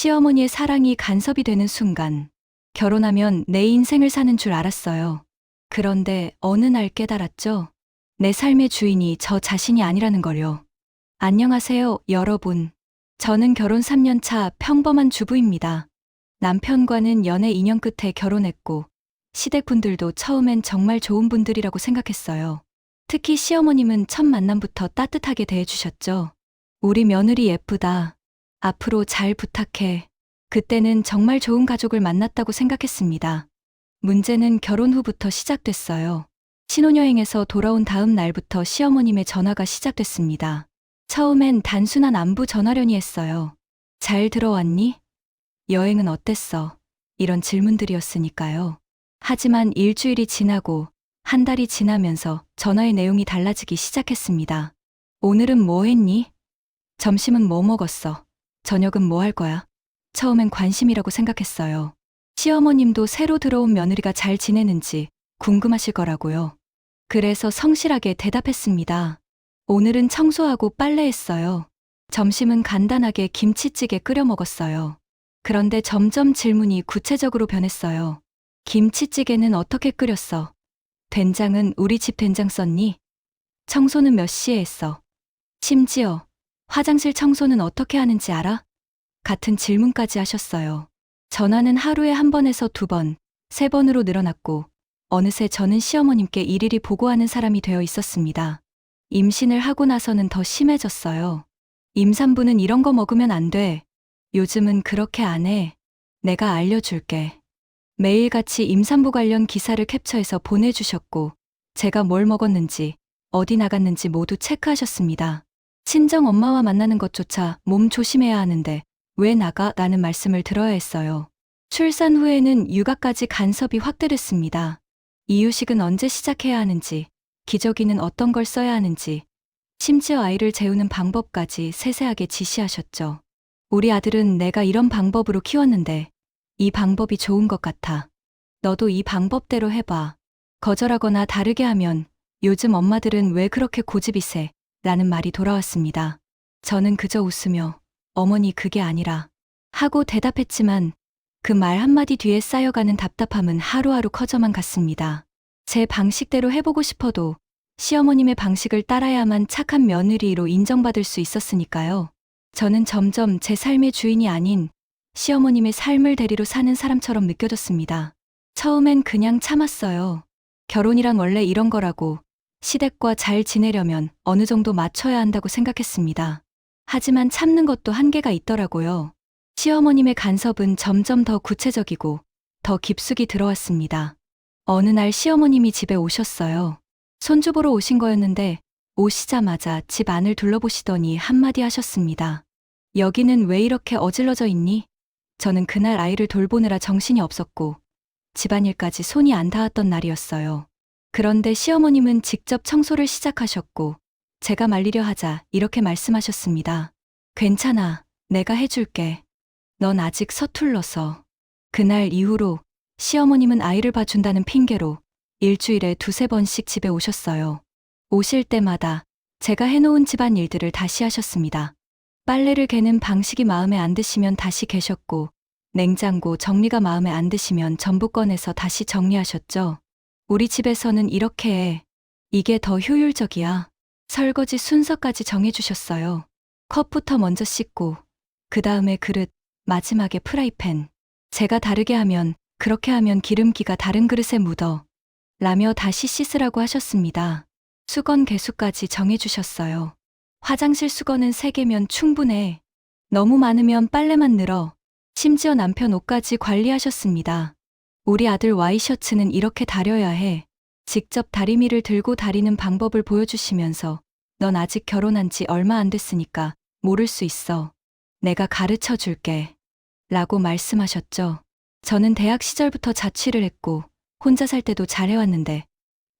시어머니의 사랑이 간섭이 되는 순간, 결혼하면 내 인생을 사는 줄 알았어요. 그런데 어느 날 깨달았죠. 내 삶의 주인이 저 자신이 아니라는 걸요. 안녕하세요, 여러분. 저는 결혼 3년 차 평범한 주부입니다. 남편과는 연애 2년 끝에 결혼했고, 시댁분들도 처음엔 정말 좋은 분들이라고 생각했어요. 특히 시어머님은 첫 만남부터 따뜻하게 대해주셨죠. 우리 며느리 예쁘다. 앞으로 잘 부탁해. 그때는 정말 좋은 가족을 만났다고 생각했습니다. 문제는 결혼 후부터 시작됐어요. 신혼여행에서 돌아온 다음 날부터 시어머님의 전화가 시작됐습니다. 처음엔 단순한 안부 전화련이 했어요. 잘 들어왔니? 여행은 어땠어? 이런 질문들이었으니까요. 하지만 일주일이 지나고 한 달이 지나면서 전화의 내용이 달라지기 시작했습니다. 오늘은 뭐 했니? 점심은 뭐 먹었어? 저녁은 뭐 할 거야? 처음엔 관심이라고 생각했어요. 시어머님도 새로 들어온 며느리가 잘 지내는지 궁금하실 거라고요. 그래서 성실하게 대답했습니다. 오늘은 청소하고 빨래했어요. 점심은 간단하게 김치찌개 끓여 먹었어요. 그런데 점점 질문이 구체적으로 변했어요. 김치찌개는 어떻게 끓였어? 된장은 우리 집 된장 썼니? 청소는 몇 시에 했어? 심지어 화장실 청소는 어떻게 하는지 알아? 같은 질문까지 하셨어요. 전화는 하루에 한 번에서 2번, 3번으로 늘어났고 어느새 저는 시어머님께 일일이 보고하는 사람이 되어 있었습니다. 임신을 하고 나서는 더 심해졌어요. 임산부는 이런 거 먹으면 안 돼. 요즘은 그렇게 안 해. 내가 알려줄게. 매일같이 임산부 관련 기사를 캡처해서 보내주셨고 제가 뭘 먹었는지 어디 나갔는지 모두 체크하셨습니다. 친정 엄마와 만나는 것조차 몸 조심해야 하는데 왜 나가? 라는 말씀을 들어야 했어요. 출산 후에는 육아까지 간섭이 확대됐습니다. 이유식은 언제 시작해야 하는지, 기저귀는 어떤 걸 써야 하는지, 심지어 아이를 재우는 방법까지 세세하게 지시하셨죠. 우리 아들은 내가 이런 방법으로 키웠는데 이 방법이 좋은 것 같아. 너도 이 방법대로 해봐. 거절하거나 다르게 하면 요즘 엄마들은 왜 그렇게 고집이 세? 라는 말이 돌아왔습니다. 저는 그저 웃으며 어머니 그게 아니라 하고 대답했지만 그 말 한마디 뒤에 쌓여가는 답답함은 하루하루 커져만 갔습니다. 제 방식대로 해보고 싶어도 시어머님의 방식을 따라야만 착한 며느리로 인정받을 수 있었으니까요. 저는 점점 제 삶의 주인이 아닌 시어머님의 삶을 대리로 사는 사람처럼 느껴졌습니다. 처음엔 그냥 참았어요. 결혼이란 원래 이런 거라고, 시댁과 잘 지내려면 어느 정도 맞춰야 한다고 생각했습니다. 하지만 참는 것도 한계가 있더라고요. 시어머님의 간섭은 점점 더 구체적이고 더 깊숙이 들어왔습니다. 어느 날 시어머님이 집에 오셨어요. 손주 보러 오신 거였는데 오시자마자 집 안을 둘러보시더니 한마디 하셨습니다. 여기는 왜 이렇게 어질러져 있니? 저는 그날 아이를 돌보느라 정신이 없었고 집안일까지 손이 안 닿았던 날이었어요. 그런데 시어머님은 직접 청소를 시작하셨고 제가 말리려 하자 이렇게 말씀하셨습니다. 괜찮아, 내가 해줄게. 넌 아직 서툴러서. 그날 이후로 시어머님은 아이를 봐준다는 핑계로 일주일에 2~3번씩 집에 오셨어요. 오실 때마다 제가 해놓은 집안 일들을 다시 하셨습니다. 빨래를 개는 방식이 마음에 안 드시면 다시 개셨고 냉장고 정리가 마음에 안 드시면 전부 꺼내서 다시 정리하셨죠. 우리 집에서는 이렇게 해. 이게 더 효율적이야. 설거지 순서까지 정해주셨어요. 컵부터 먼저 씻고 그 다음에 그릇, 마지막에 프라이팬. 제가 다르게 하면 그렇게 하면 기름기가 다른 그릇에 묻어 라며 다시 씻으라고 하셨습니다. 수건 개수까지 정해주셨어요. 화장실 수건은 3개면 충분해. 너무 많으면 빨래만 늘어. 심지어 남편 옷까지 관리하셨습니다. 우리 아들 와이셔츠는 이렇게 다려야 해. 직접 다리미를 들고 다리는 방법을 보여주시면서 넌 아직 결혼한 지 얼마 안 됐으니까 모를 수 있어. 내가 가르쳐 줄게. 라고 말씀하셨죠. 저는 대학 시절부터 자취를 했고 혼자 살 때도 잘해왔는데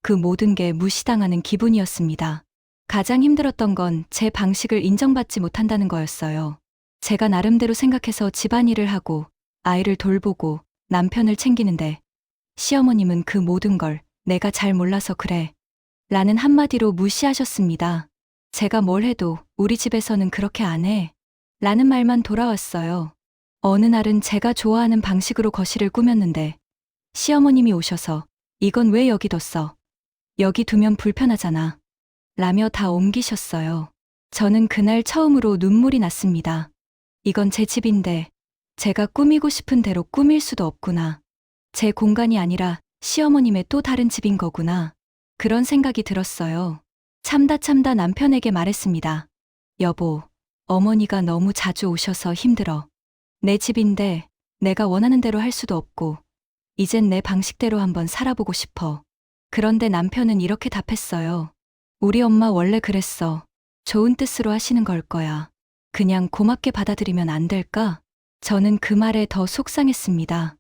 그 모든 게 무시당하는 기분이었습니다. 가장 힘들었던 건 제 방식을 인정받지 못한다는 거였어요. 제가 나름대로 생각해서 집안일을 하고 아이를 돌보고 남편을 챙기는데 시어머님은 그 모든 걸 내가 잘 몰라서 그래. 라는 한마디로 무시하셨습니다. 제가 뭘 해도 우리 집에서는 그렇게 안 해. 라는 말만 돌아왔어요. 어느 날은 제가 좋아하는 방식으로 거실을 꾸몄는데 시어머님이 오셔서 이건 왜 여기 뒀어? 여기 두면 불편하잖아. 라며 다 옮기셨어요. 저는 그날 처음으로 눈물이 났습니다. 이건 제 집인데 제가 꾸미고 싶은 대로 꾸밀 수도 없구나. 제 공간이 아니라 시어머님의 또 다른 집인 거구나. 그런 생각이 들었어요. 참다 남편에게 말했습니다. 여보, 어머니가 너무 자주 오셔서 힘들어. 내 집인데 내가 원하는 대로 할 수도 없고 이젠 내 방식대로 한번 살아보고 싶어. 그런데 남편은 이렇게 답했어요. 우리 엄마 원래 그랬어. 좋은 뜻으로 하시는 걸 거야. 그냥 고맙게 받아들이면 안 될까? 저는 그 말에 더 속상했습니다.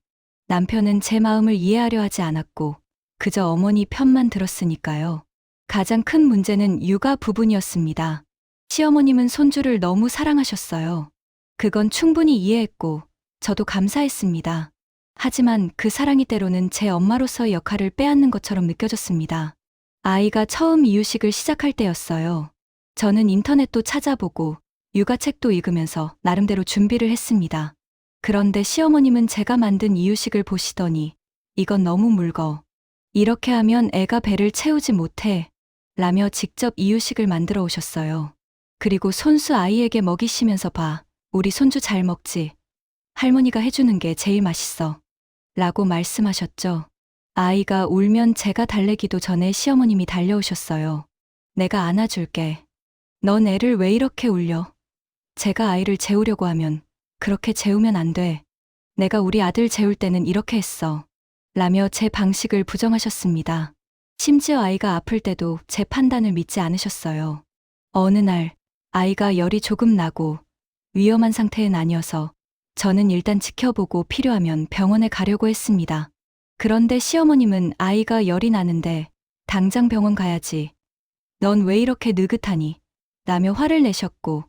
남편은 제 마음을 이해하려 하지 않았고 그저 어머니 편만 들었으니까요. 가장 큰 문제는 육아 부분이었습니다. 시어머님은 손주를 너무 사랑하셨어요. 그건 충분히 이해했고 저도 감사했습니다. 하지만 그 사랑이 때로는 제 엄마로서의 역할을 빼앗는 것처럼 느껴졌습니다. 아이가 처음 이유식을 시작할 때였어요. 저는 인터넷도 찾아보고 육아책도 읽으면서 나름대로 준비를 했습니다. 그런데 시어머님은 제가 만든 이유식을 보시더니 이건 너무 묽어. 이렇게 하면 애가 배를 채우지 못해. 라며 직접 이유식을 만들어 오셨어요. 그리고 손수 아이에게 먹이시면서 봐. 우리 손주 잘 먹지. 할머니가 해주는 게 제일 맛있어. 라고 말씀하셨죠. 아이가 울면 제가 달래기도 전에 시어머님이 달려오셨어요. 내가 안아줄게. 넌 애를 왜 이렇게 울려? 제가 아이를 재우려고 하면 그렇게 재우면 안 돼. 내가 우리 아들 재울 때는 이렇게 했어. 라며 제 방식을 부정하셨습니다. 심지어 아이가 아플 때도 제 판단을 믿지 않으셨어요. 어느 날 아이가 열이 조금 나고 위험한 상태는 아니어서 저는 일단 지켜보고 필요하면 병원에 가려고 했습니다. 그런데 시어머님은 아이가 열이 나는데 당장 병원 가야지. 넌 왜 이렇게 느긋하니? 라며 화를 내셨고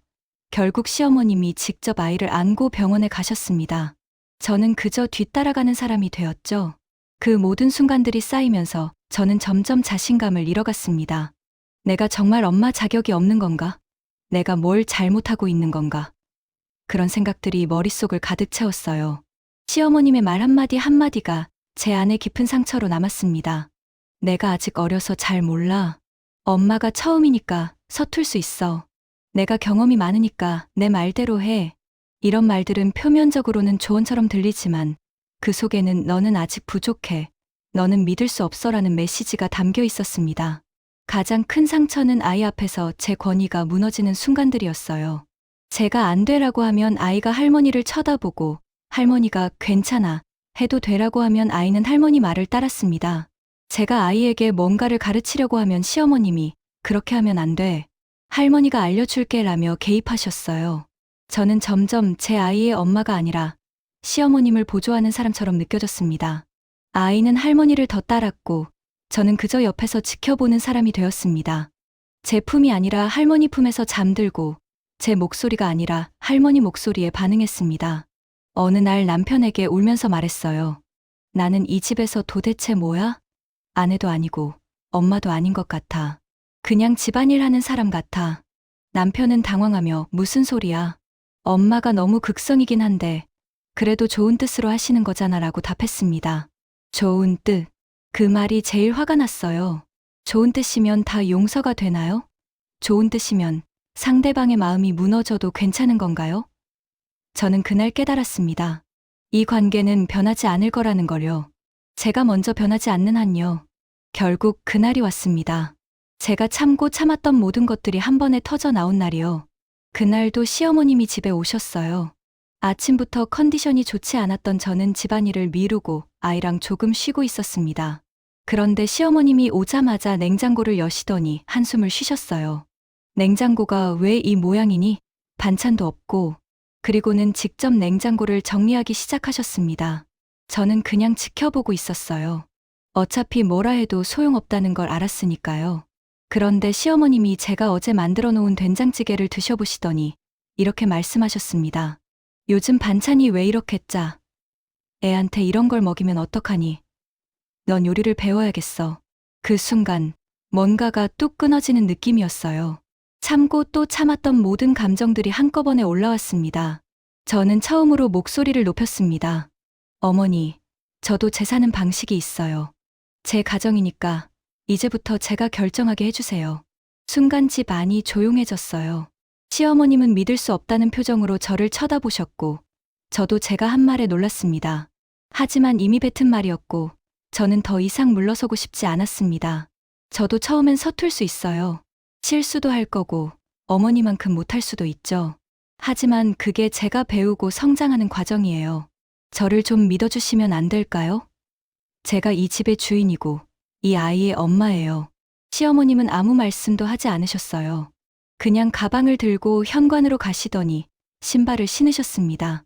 결국 시어머님이 직접 아이를 안고 병원에 가셨습니다. 저는 그저 뒤따라가는 사람이 되었죠. 그 모든 순간들이 쌓이면서 저는 점점 자신감을 잃어갔습니다. 내가 정말 엄마 자격이 없는 건가? 내가 뭘 잘못하고 있는 건가? 그런 생각들이 머릿속을 가득 채웠어요. 시어머님의 말 한마디 한마디가 제 안에 깊은 상처로 남았습니다. 내가 아직 어려서 잘 몰라. 엄마가 처음이니까 서툴 수 있어. 내가 경험이 많으니까 내 말대로 해. 이런 말들은 표면적으로는 조언처럼 들리지만 그 속에는 너는 아직 부족해. 너는 믿을 수 없어라는 메시지가 담겨 있었습니다. 가장 큰 상처는 아이 앞에서 제 권위가 무너지는 순간들이었어요. 제가 안 되라고 하면 아이가 할머니를 쳐다보고 할머니가 괜찮아 해도 되라고 하면 아이는 할머니 말을 따랐습니다. 제가 아이에게 뭔가를 가르치려고 하면 시어머님이 그렇게 하면 안 돼. 할머니가 알려줄게 라며 개입하셨어요. 저는 점점 제 아이의 엄마가 아니라 시어머님을 보조하는 사람처럼 느껴졌습니다. 아이는 할머니를 더 따랐고 저는 그저 옆에서 지켜보는 사람이 되었습니다. 제 품이 아니라 할머니 품에서 잠들고 제 목소리가 아니라 할머니 목소리에 반응했습니다. 어느 날 남편에게 울면서 말했어요. 나는 이 집에서 도대체 뭐야? 아내도 아니고 엄마도 아닌 것 같아. 그냥 집안일 하는 사람 같아. 남편은 당황하며 무슨 소리야? 엄마가 너무 극성이긴 한데 그래도 좋은 뜻으로 하시는 거잖아 라고 답했습니다. 좋은 뜻. 그 말이 제일 화가 났어요. 좋은 뜻이면 다 용서가 되나요? 좋은 뜻이면 상대방의 마음이 무너져도 괜찮은 건가요? 저는 그날 깨달았습니다. 이 관계는 변하지 않을 거라는 걸요. 제가 먼저 변하지 않는 한요. 결국 그날이 왔습니다. 제가 참고 참았던 모든 것들이 한 번에 터져 나온 날이요. 그날도 시어머님이 집에 오셨어요. 아침부터 컨디션이 좋지 않았던 저는 집안일을 미루고 아이랑 조금 쉬고 있었습니다. 그런데 시어머님이 오자마자 냉장고를 여시더니 한숨을 쉬셨어요. 냉장고가 왜 이 모양이니? 반찬도 없고. 그리고는 직접 냉장고를 정리하기 시작하셨습니다. 저는 그냥 지켜보고 있었어요. 어차피 뭐라 해도 소용없다는 걸 알았으니까요. 그런데 시어머님이 제가 어제 만들어 놓은 된장찌개를 드셔보시더니 이렇게 말씀하셨습니다. 요즘 반찬이 왜 이렇게 짜? 애한테 이런 걸 먹이면 어떡하니? 넌 요리를 배워야겠어. 그 순간 뭔가가 뚝 끊어지는 느낌이었어요. 참고 또 참았던 모든 감정들이 한꺼번에 올라왔습니다. 저는 처음으로 목소리를 높였습니다. 어머니, 저도 제 사는 방식이 있어요. 제 가정이니까 이제부터 제가 결정하게 해주세요. 순간 집 안이 조용해졌어요. 시어머님은 믿을 수 없다는 표정으로 저를 쳐다보셨고, 저도 제가 한 말에 놀랐습니다. 하지만 이미 뱉은 말이었고, 저는 더 이상 물러서고 싶지 않았습니다. 저도 처음엔 서툴 수 있어요. 실수도 할 거고, 어머니만큼 못할 수도 있죠. 하지만 그게 제가 배우고 성장하는 과정이에요. 저를 좀 믿어주시면 안 될까요? 제가 이 집의 주인이고, 이 아이의 엄마예요. 시어머님은 아무 말씀도 하지 않으셨어요. 그냥 가방을 들고 현관으로 가시더니 신발을 신으셨습니다.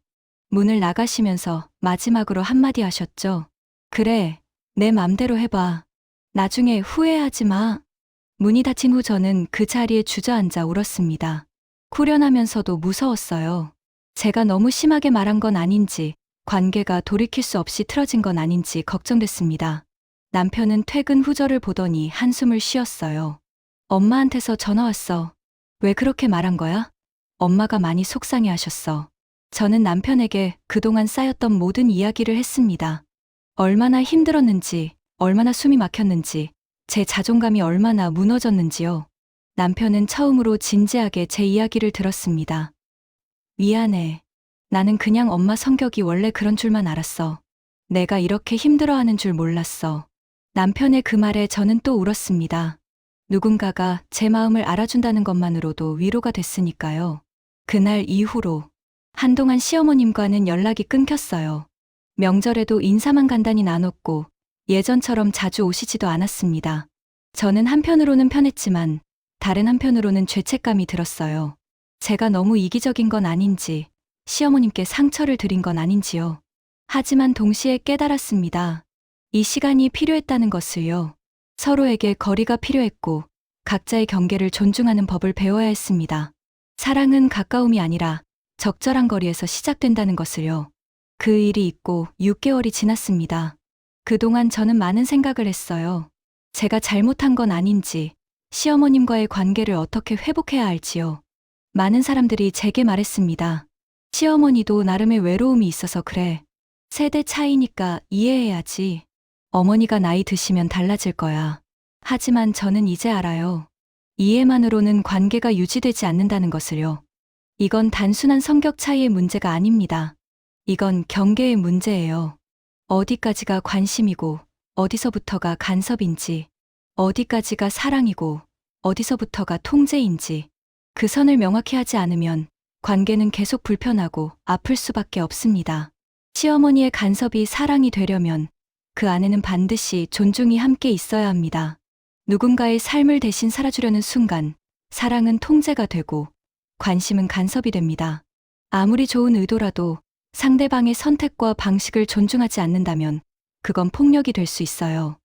문을 나가시면서 마지막으로 한마디 하셨죠. 그래, 내 맘대로 해봐. 나중에 후회하지 마. 문이 닫힌 후 저는 그 자리에 주저앉아 울었습니다. 후련하면서도 무서웠어요. 제가 너무 심하게 말한 건 아닌지, 관계가 돌이킬 수 없이 틀어진 건 아닌지 걱정됐습니다. 남편은 퇴근 후 저를 보더니 한숨을 쉬었어요. 엄마한테서 전화 왔어. 왜 그렇게 말한 거야? 엄마가 많이 속상해 하셨어. 저는 남편에게 그동안 쌓였던 모든 이야기를 했습니다. 얼마나 힘들었는지, 얼마나 숨이 막혔는지, 제 자존감이 얼마나 무너졌는지요. 남편은 처음으로 진지하게 제 이야기를 들었습니다. 미안해. 나는 그냥 엄마 성격이 원래 그런 줄만 알았어. 내가 이렇게 힘들어하는 줄 몰랐어. 남편의 그 말에 저는 또 울었습니다. 누군가가 제 마음을 알아준다는 것만으로도 위로가 됐으니까요. 그날 이후로 한동안 시어머님과는 연락이 끊겼어요. 명절에도 인사만 간단히 나눴고 예전처럼 자주 오시지도 않았습니다. 저는 한편으로는 편했지만 다른 한편으로는 죄책감이 들었어요. 제가 너무 이기적인 건 아닌지, 시어머님께 상처를 드린 건 아닌지요. 하지만 동시에 깨달았습니다. 이 시간이 필요했다는 것을요. 서로에게 거리가 필요했고 각자의 경계를 존중하는 법을 배워야 했습니다. 사랑은 가까움이 아니라 적절한 거리에서 시작된다는 것을요. 그 일이 있고 6개월이 지났습니다. 그동안 저는 많은 생각을 했어요. 제가 잘못한 건 아닌지, 시어머님과의 관계를 어떻게 회복해야 할지요. 많은 사람들이 제게 말했습니다. 시어머니도 나름의 외로움이 있어서 그래. 세대 차이니까 이해해야지. 어머니가 나이 드시면 달라질 거야. 하지만 저는 이제 알아요. 이해만으로는 관계가 유지되지 않는다는 것을요. 이건 단순한 성격 차이의 문제가 아닙니다. 이건 경계의 문제예요. 어디까지가 관심이고 어디서부터가 간섭인지, 어디까지가 사랑이고 어디서부터가 통제인지, 그 선을 명확히 하지 않으면 관계는 계속 불편하고 아플 수밖에 없습니다. 시어머니의 간섭이 사랑이 되려면 그 안에는 반드시 존중이 함께 있어야 합니다. 누군가의 삶을 대신 살아주려는 순간 사랑은 통제가 되고 관심은 간섭이 됩니다. 아무리 좋은 의도라도 상대방의 선택과 방식을 존중하지 않는다면 그건 폭력이 될 수 있어요.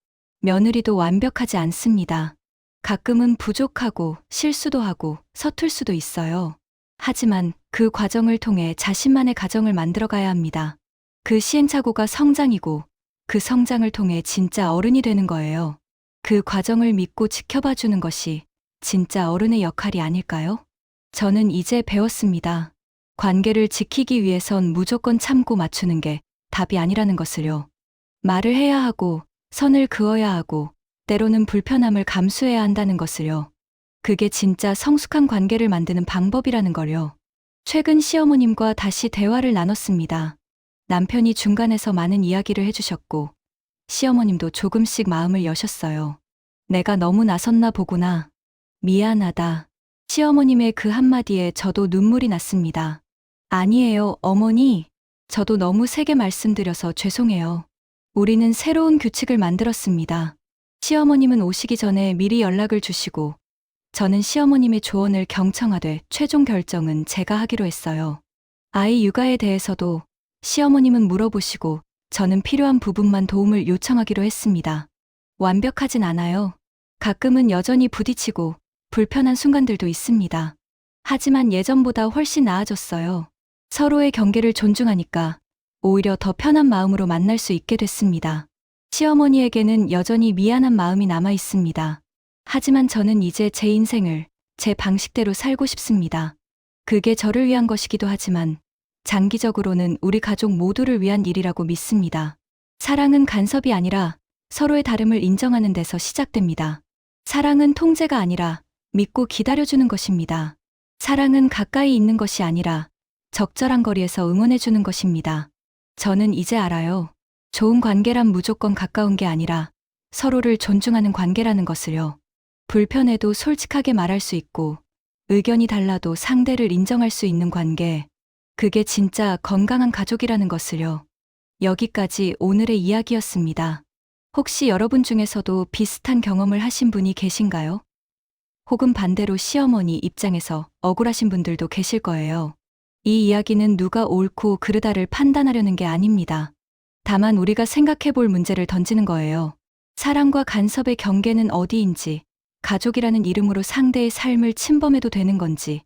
며느리도 완벽하지 않습니다. 가끔은 부족하고 실수도 하고 서툴 수도 있어요. 하지만 그 과정을 통해 자신만의 가정을 만들어가야 합니다. 그 시행착오가 성장이고 그 성장을 통해 진짜 어른이 되는 거예요. 그 과정을 믿고 지켜봐 주는 것이 진짜 어른의 역할이 아닐까요? 저는 이제 배웠습니다. 관계를 지키기 위해선 무조건 참고 맞추는 게 답이 아니라는 것을요. 말을 해야 하고 선을 그어야 하고 때로는 불편함을 감수해야 한다는 것을요. 그게 진짜 성숙한 관계를 만드는 방법이라는 걸요. 최근 시어머님과 다시 대화를 나눴습니다. 남편이 중간에서 많은 이야기를 해주셨고 시어머님도 조금씩 마음을 여셨어요. 내가 너무 나섰나 보구나. 미안하다. 시어머님의 그 한마디에 저도 눈물이 났습니다. 아니에요, 어머니. 저도 너무 세게 말씀드려서 죄송해요. 우리는 새로운 규칙을 만들었습니다. 시어머님은 오시기 전에 미리 연락을 주시고 저는 시어머님의 조언을 경청하되 최종 결정은 제가 하기로 했어요. 아이 육아에 대해서도 시어머님은 물어보시고 저는 필요한 부분만 도움을 요청하기로 했습니다. 완벽하진 않아요. 가끔은 여전히 부딪히고 불편한 순간들도 있습니다. 하지만 예전보다 훨씬 나아졌어요. 서로의 경계를 존중하니까 오히려 더 편한 마음으로 만날 수 있게 됐습니다. 시어머니에게는 여전히 미안한 마음이 남아 있습니다. 하지만 저는 이제 제 인생을 제 방식대로 살고 싶습니다. 그게 저를 위한 것이기도 하지만 장기적으로는 우리 가족 모두를 위한 일이라고 믿습니다. 사랑은 간섭이 아니라 서로의 다름을 인정하는 데서 시작됩니다. 사랑은 통제가 아니라 믿고 기다려주는 것입니다. 사랑은 가까이 있는 것이 아니라 적절한 거리에서 응원해주는 것입니다. 저는 이제 알아요. 좋은 관계란 무조건 가까운 게 아니라 서로를 존중하는 관계라는 것을요. 불편해도 솔직하게 말할 수 있고 의견이 달라도 상대를 인정할 수 있는 관계. 그게 진짜 건강한 가족이라는 것을요. 여기까지 오늘의 이야기였습니다. 혹시 여러분 중에서도 비슷한 경험을 하신 분이 계신가요? 혹은 반대로 시어머니 입장에서 억울하신 분들도 계실 거예요. 이 이야기는 누가 옳고 그르다를 판단하려는 게 아닙니다. 다만 우리가 생각해 볼 문제를 던지는 거예요. 사랑과 간섭의 경계는 어디인지, 가족이라는 이름으로 상대의 삶을 침범해도 되는 건지,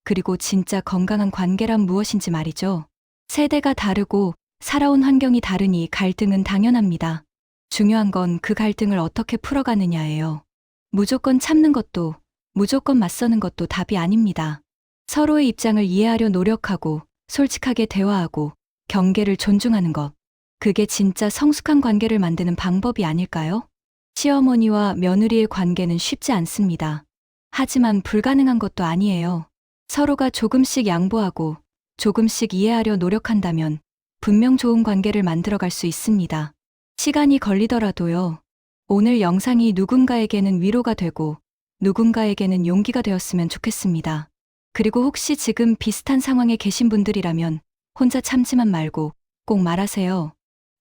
그리고 진짜 건강한 관계란 무엇인지 말이죠. 세대가 다르고 살아온 환경이 다르니 갈등은 당연합니다. 중요한 건 그 갈등을 어떻게 풀어가느냐예요. 무조건 참는 것도, 무조건 맞서는 것도 답이 아닙니다. 서로의 입장을 이해하려 노력하고, 솔직하게 대화하고, 경계를 존중하는 것. 그게 진짜 성숙한 관계를 만드는 방법이 아닐까요? 시어머니와 며느리의 관계는 쉽지 않습니다. 하지만 불가능한 것도 아니에요. 서로가 조금씩 양보하고, 조금씩 이해하려 노력한다면 분명 좋은 관계를 만들어갈 수 있습니다. 시간이 걸리더라도요. 오늘 영상이 누군가에게는 위로가 되고 누군가에게는 용기가 되었으면 좋겠습니다. 그리고 혹시 지금 비슷한 상황에 계신 분들이라면 혼자 참지만 말고 꼭 말하세요.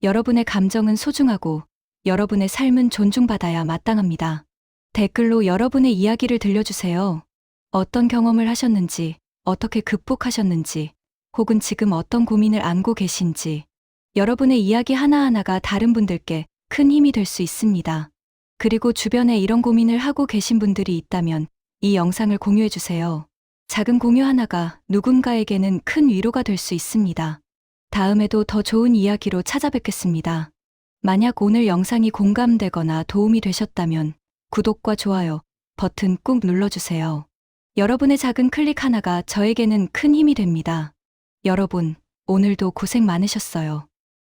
여러분의 감정은 소중하고 여러분의 삶은 존중받아야 마땅합니다. 댓글로 여러분의 이야기를 들려주세요. 어떤 경험을 하셨는지, 어떻게 극복하셨는지, 혹은 지금 어떤 고민을 안고 계신지, 여러분의 이야기 하나하나가 다른 분들께 큰 힘이 될 수 있습니다. 그리고 주변에 이런 고민을 하고 계신 분들이 있다면 이 영상을 공유해주세요. 작은 공유 하나가 누군가에게는 큰 위로가 될 수 있습니다. 다음에도 더 좋은 이야기로 찾아뵙겠습니다. 만약 오늘 영상이 공감되거나 도움이 되셨다면 구독과 좋아요 버튼 꾹 눌러주세요. 여러분의 작은 클릭 하나가 저에게는 큰 힘이 됩니다. 여러분, 오늘도 고생 많으셨어요.